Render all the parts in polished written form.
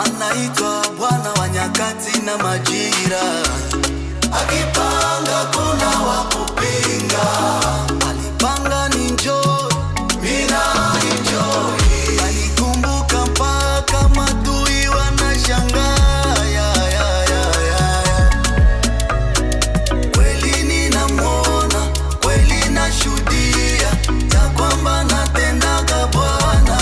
anaitwa Bwana wa nyakati na majira. Akipanga kuna wakupinga, alipanga ni enjoy, mina enjoy. Alikumbuka mpaka madui wanashangaa. Kweli ninamwona, kweli nashuhudia ya kwamba natendaga Bwana.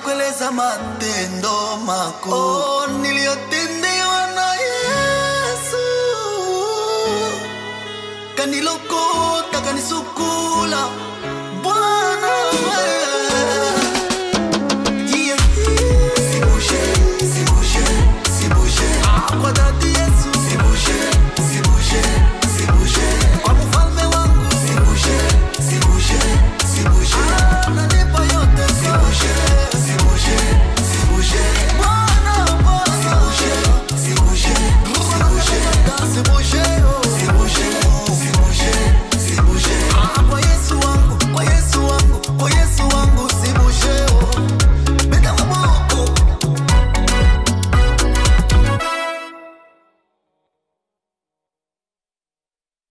Kueleza matendo makuu niliyotendewa na Yesu. Kanilokota kanisukula Bwana.